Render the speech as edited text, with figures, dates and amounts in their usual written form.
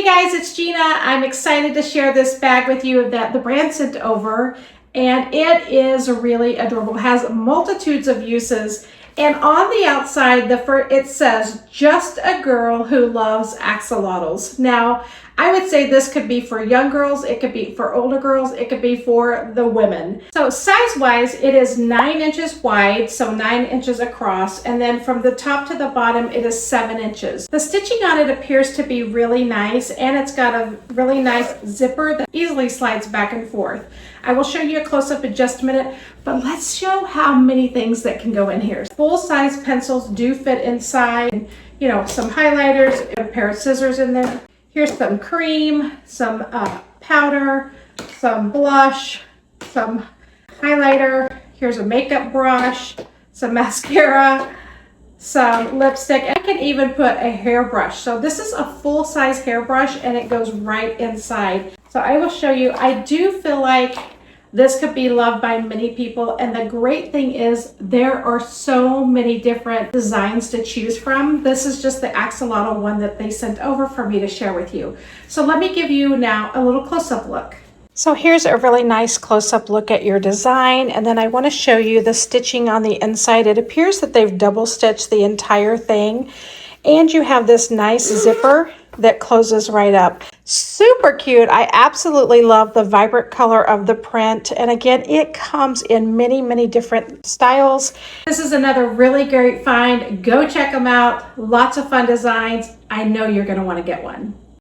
Hey guys, it's Gina. I'm excited to share this bag with you that the brand sent over, and it is really adorable. It has multitudes of uses, and on the outside it says just a girl who loves axolotls. Now I would say this could be for young girls, it could be for older girls, it could be for the women. So size wise, it is 9 inches wide, so 9 inches across, and then from the top to the bottom it is 7 inches. The stitching on it appears to be really nice, and it's got a really nice zipper that easily slides back and forth. I will show you a close-up in just a minute, but let's show how many things that can go in here. Full-size pencils do fit inside, you know, some highlighters, a pair of scissors in there. Here's some cream, some powder, some blush, some highlighter. Here's a makeup brush, some mascara, some lipstick. I can even put a hairbrush. So this is a full-size hairbrush and it goes right inside. So I will show you. I do feel like this could be loved by many people, and the great thing is there are so many different designs to choose from. This is just the axolotl one that they sent over for me to share with you. So let me give you now a little close-up look. So here's a really nice close-up look at your design, and then I want to show you the stitching on the inside. It appears that they've double stitched the entire thing, and you have this nice zipper that closes right up. Super cute. I absolutely love the vibrant color of the print, and again, it comes in many different styles. This is another really great find. Go check them out. Lots of fun designs. I know you're going to want to get one.